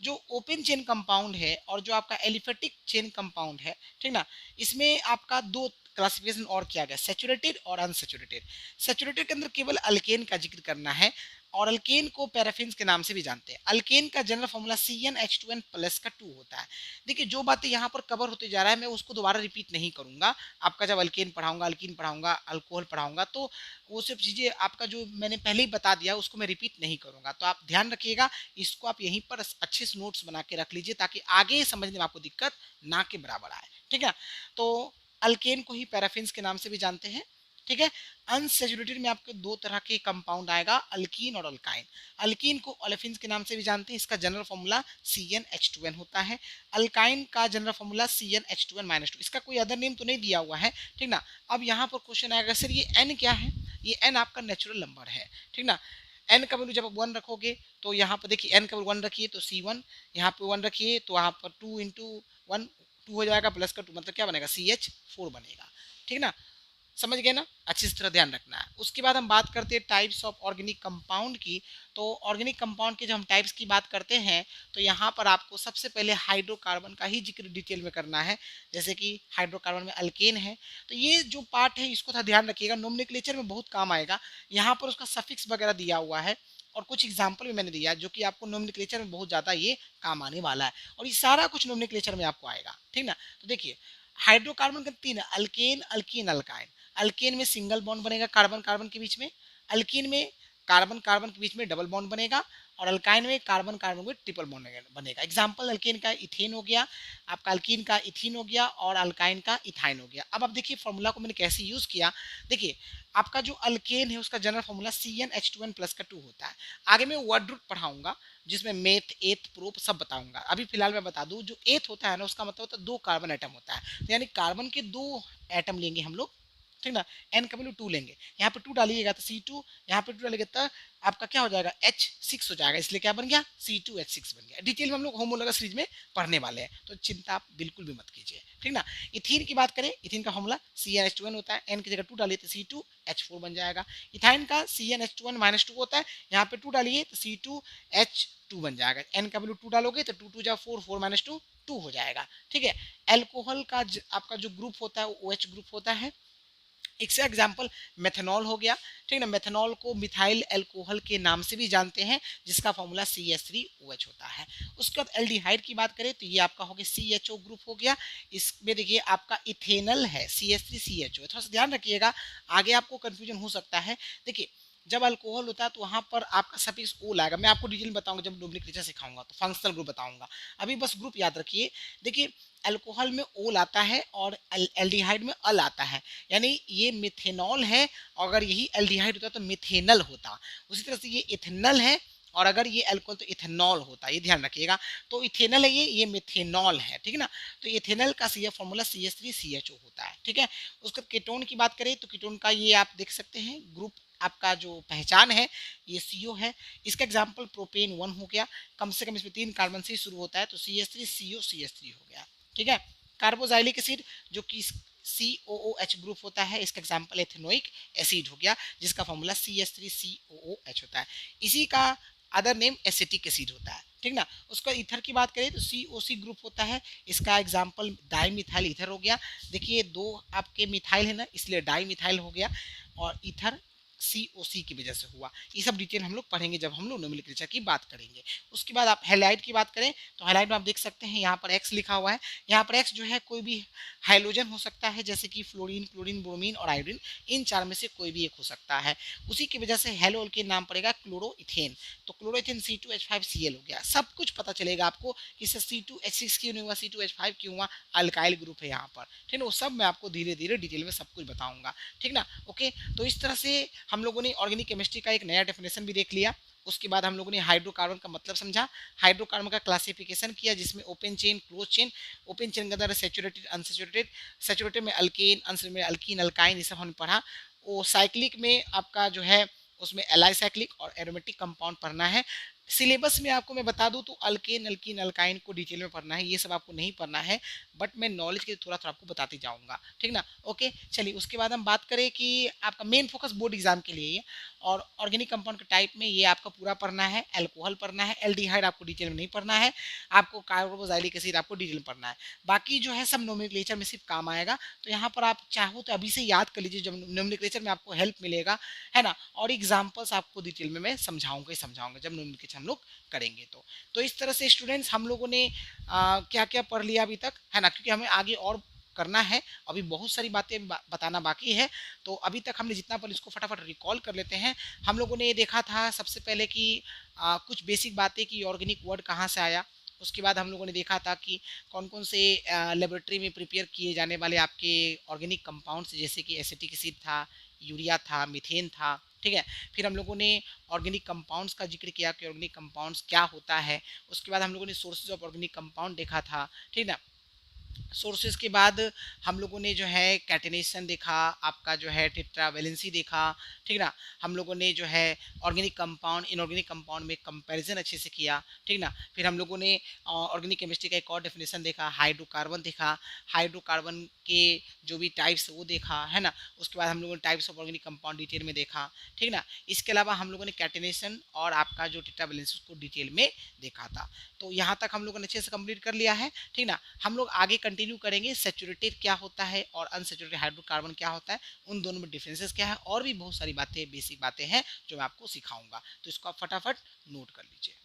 जो ओपन चेन कंपाउंड है और जो आपका एलिफेटिक चेन कंपाउंड है, ठीक ना, इसमें आपका दो क्लासिफिकेशन और किया गया, सैचुरेटेड और अनसैचुरेटेड। सैचुरेटेड के अंदर केवल अल्केन का जिक्र करना है, और अल्केन को पैराफिन्स के नाम से भी जानते हैं। अल्केन का जनरल फॉर्मूला CnH2n प्लस का 2 होता है। देखिए, जो बातें यहाँ पर कवर होते जा रहा है मैं उसको दोबारा रिपीट नहीं करूंगा। आपका जब अल्केन पढ़ाऊंगा, अल्कीन पढ़ाऊंगा, अल्कोहल पढ़ाऊंगा, तो वो सब चीजें आपका जो मैंने पहले ही बता दिया उसको मैं रिपीट नहीं करूंगा। तो आप ध्यान रखिएगा, इसको आप यहीं पर अच्छे से नोट्स बना के रख लीजिए ताकि आगे समझने में आपको दिक्कत ना के बराबर आए। ठीक है, तो अल्केन को ही पैराफिन्स के नाम से भी जानते हैं। ठीक है, अनसैचुरेटेड में आपके दो तरह के कंपाउंड आएगा, अल्कीन और अल्काइन। अल्कीन को ओलेफिन्स के नाम से भी जानते हैं, इसका जनरल फॉर्मूला CnH2n होता है। अल्काइन का जनरल फॉर्मूला CnH2n-2। इसका कोई अदर नेम तो नहीं दिया हुआ है। ठीक ना, अब यहाँ पर क्वेश्चन आएगा, सर ये N क्या है? ये N आपका नेचुरल नंबर है। ठीक ना, N का वैल्यू जब आप 1 रखोगे तो यहाँ पर देखिए N का वैल्यू 1 रखिए तो C1, यहाँ पे 1 रखिए तो यहाँ पर 2 इंटू 1 2 हो जाएगा, प्लस का 2 मतलब क्या बनेगा, CH4 बनेगा। ठीक ना, समझ गए ना? अच्छी तरह ध्यान रखना है। उसके बाद हम बात करते हैं टाइप्स ऑफ ऑर्गेनिक कंपाउंड की। तो ऑर्गेनिक कंपाउंड के जब हम टाइप्स की बात करते हैं तो यहाँ पर आपको सबसे पहले हाइड्रोकार्बन का ही जिक्र डिटेल में करना है। जैसे कि हाइड्रोकार्बन में अल्केन है, तो ये जो पार्ट है इसको थोड़ा ध्यान रखिएगा, नोमेनक्लेचर में बहुत काम आएगा। यहाँ पर उसका सफिक्स वगैरह दिया हुआ है और कुछ एग्जाम्पल भी मैंने दिया जो कि आपको नोमेनक्लेचर में बहुत ज़्यादा ये काम आने वाला है, और ये सारा कुछ नोमेनक्लेचर में आपको आएगा। ठीक ना, तो देखिए हाइड्रोकार्बन के 3 है, अल्केन, अल्कीन, अल्काइन। अल्केन में सिंगल बॉन्ड बनेगा कार्बन कार्बन के बीच में, अल्कीन में कार्बन कार्बन के बीच में डबल बॉन्ड बनेगा, और अल्काइन में कार्बन कार्बन में ट्रिपल बॉन्ड बनेगा। एग्जांपल अल्केन का इथेन हो गया, आपका अल्कीन का इथीन हो गया, और अल्काइन का इथाइन हो गया। अब आप देखिए फॉर्मूला को मैंने कैसे यूज किया। देखिए, आपका जो अल्केन है उसका जनरल फॉर्मूला CnH2n प्लस का 2 होता है। आगे मैं वर्ड रूट पढ़ाऊंगा जिसमें मेथ, एथ, प्रोप सब बताऊंगा। अभी फिलहाल मैं बता दूं, जो एथ होता है ना उसका मतलब होता है 2 कार्बन एटम होता है, तो यानी कार्बन के 2 एटम लेंगे हम लोग। ठीक ना, एन का वैल्यू 2 लेंगे, यहाँ पे 2 डालिएगा तो C2, यहाँ पे 2 डालिएगा तो आपका क्या हो जाएगा, H6 हो जाएगा, इसलिए क्या बन गया, C2H6 बन गया। डिटेल में हम लोग होमोलॉगस सीरीज में पढ़ने वाले हैं, तो चिंता आप बिल्कुल भी मत कीजिए। ठीक ना, इथीन की बात करें, इथीन का फॉर्मूला CnH2n होता है, एन की जगह 2 डालिए तो C2H4 बन जाएगा। इथाइन का CnH2n-2 होता है, यहाँ पे 2 डालिए तो C2H2 बन जाएगा। एन का वैल्यू 2 डालोगे तो 2 2 जा 4, 4 - 2 2 हो जाएगा। ठीक है, एल्कोहल का आपका जो ग्रुप होता है वो OH ग्रुप होता है। एक से एग्जाम्पल मेथनॉल हो गया। ठीक ना, मेथनॉल को मिथाइल अल्कोहल के नाम से भी जानते हैं, जिसका फॉर्मूला CH3OH होता है। उसके बाद एल्डिहाइड की बात करें तो ये आपका हो गया CHO ग्रुप हो गया। इसमें देखिए आपका इथेनल है CH3CHO, थोड़ा सा ध्यान रखिएगा, आगे आपको कंफ्यूजन हो सकता है। देखिए, जब अल्कोहल होता है तो वहां पर आपका सफिक्स ओल आएगा, मैं आपको डिटेल में बताऊंगा जब नोमेनक्लेचर सिखाऊंगा तो फंक्शनल ग्रुप बताऊंगा। अभी बस ग्रुप याद रखिए। देखिए, अल्कोहल में ओल आता है और एल्डिहाइड में अल आता है, यानी ये मिथेनॉल है, और अगर यही एल्डिहाइड होता तो मिथेनल होता। उसी तरह से ये इथेनल है, और अगर ये अल्कोहल तो इथेनॉल होता, ये ध्यान रखिएगा। तो इथेनल है, ये मिथेनॉल है। ठीक है ना, तो इथेनल का सी फॉर्मूला CH3CHO होता है। ठीक है, उसका कीटोन की बात करें तो कीटोन का ये आप देख सकते हैं ग्रुप, आपका जो पहचान है ये CO है। इसका एग्जाम्पल प्रोपेन 1 हो गया, कम से कम इसमें 3 कार्बन से शुरू होता है, तो CH3CO CH3 हो गया। ठीक है, कार्बोजाइलिक एसिड जो कि COOH ग्रुप होता है, इसका एग्जांपल एथेनोइक एसिड हो गया, जिसका फॉर्मूला CH3COOH होता है। इसी का अदर नेम एसिटिक एसिड होता है। ठीक ना, उसका ईथर की बात करें तो COC ग्रुप होता है, इसका एग्जांपल डाइमिथाइल ईथर हो गया। देखिए, दो आपके मिथाइल है ना, इसलिए डाइमिथाइल हो गया, और ईथर COC की वजह से हुआ। ये सब डिटेल हम लोग पढ़ेंगे जब हम लोग नोमेनक्लेचर की बात करेंगे। उसके बाद आप हैलाइड की बात करें तो हैलाइड में आप देख सकते हैं यहाँ पर X लिखा हुआ है। यहाँ पर X जो है कोई भी हाइड्रोजन हो सकता है, जैसे कि फ्लोरीन, क्लोरीन, ब्रोमीन और आयोडीन, इन चार में से कोई भी एक हो सकता है। उसी की वजह से हेलो के नाम पड़ेगा क्लोरोइथेन, तो क्लोरोइथेन C2H5Cl हो गया। सब कुछ पता चलेगा आपको कि C2H6 क्यों नहीं हुआ, C2H5 क्यों हुआ, अल्काइल ग्रुप है यहाँ पर। ठीक है, वो सब मैं आपको धीरे धीरे डिटेल में सब कुछ बताऊंगा। ठीक ना, ओके। तो इस तरह से हम लोगों ने ऑर्गेनिक केमिस्ट्री का एक नया डेफिनेशन भी देख लिया। उसके बाद हम लोगों ने हाइड्रोकार्बन का मतलब समझा, हाइड्रोकार्बन का क्लासिफिकेशन किया, जिसमें open chain, close chain. Open chain के अंदर सैचुरेटेड, अनसैचुरेटेड, सैचुरेटेड में अल्केन, अनसैचुरेटेड में अल्कीन, अल्काइन, ये सब हमने पढ़ा। वो साइक्लिक में आपका जो है उसमें एलाइसाइक्लिक और एरोमेटिक कंपाउंड पढ़ना है। सिलेबस में आपको मैं बता दूं तो अल्केन अल्कीन अल्काइन को डिटेल में पढ़ना है, ये सब आपको नहीं पढ़ना है, बट मैं नॉलेज के थोड़ा थोड़ा आपको बताते जाऊंगा, ठीक ना। ओके चलिए, उसके बाद हम बात करें कि आपका मेन फोकस बोर्ड एग्जाम के लिए है, और ऑर्गेनिक कंपाउंड के टाइप में ये आपका पूरा पढ़ना है। अल्कोहल पढ़ना है, एल्डिहाइड आपको डिटेल में नहीं पढ़ना है, आपको कार्बोक्सिलिक एसिड आपको डिटेल में पढ़ना है। बाकी जो है सब नोमेनक्लेचर में सिर्फ काम आएगा, तो यहाँ पर आप चाहो तो अभी से याद कर लीजिए, जब नोमेनक्लेचर में आपको हेल्प मिलेगा, है ना। और एग्जाम्पल्स आपको डिटेल में मैं समझाऊंगा ही समझाऊंगा जब नोमेनक्लेचर हम लोग करेंगे। तो इस तरह से स्टूडेंट्स हम लोगों ने क्या क्या पढ़ लिया अभी तक, है ना, क्योंकि हमें आगे और करना है, अभी बहुत सारी बातें बताना बाकी है। तो अभी तक हमने जितना पढ़ा इसको फटाफट रिकॉल कर लेते हैं। हम लोगों ने ये देखा था सबसे पहले कि कुछ बेसिक बातें कि ऑर्गेनिक वर्ड कहाँ से आया। उसके बाद हम लोगों ने देखा था कि कौन कौन से लेबोरेटरी में प्रिपेयर किए जाने वाले आपके ऑर्गेनिक कंपाउंड्स, जैसे कि एसिटिक एसिड था, यूरिया था, मीथेन था, ठीक है। फिर हम लोगों ने ऑर्गेनिक कंपाउंड्स का जिक्र किया कि ऑर्गेनिक कंपाउंड्स क्या होता है। उसके बाद हम लोगों ने सोर्सेज ऑफ ऑर्गेनिक कंपाउंड देखा था, ठीक ना। सोर्सेज के बाद हम लोगों ने जो है कैटेनेशन देखा, आपका जो है टेट्रावैलेंसी देखा, ठीक ना। हम लोगों ने जो है ऑर्गेनिक कंपाउंड इनऑर्गेनिक कंपाउंड में कंपैरिजन अच्छे से किया, ठीक ना। फिर हम लोगों ने ऑर्गेनिक केमिस्ट्री का एक और डेफिनेशन देखा, हाइड्रोकार्बन देखा, हाइड्रोकार्बन के जो भी टाइप्स वो देखा, है ना। उसके बाद हम लोगों ने types of organic compound detail में देखा, ठीक ना। इसके अलावा हम लोगों ने कैटेनेशन और आपका जो टेट्रावैलेंसी उसको डिटेल में देखा था। तो यहाँ तक हम लोगों ने अच्छे से कंप्लीट कर लिया है, ठीक ना। हम लोग आगे कंटिन्यू करेंगे सैचुरेटेड क्या होता है और अनसैचुरेटेड हाइड्रोकार्बन क्या होता है, उन दोनों में डिफरेंसेस क्या है, और भी बहुत सारी बातें बेसिक बातें हैं जो मैं आपको सिखाऊंगा। तो इसको आप फटाफट नोट कर लीजिए।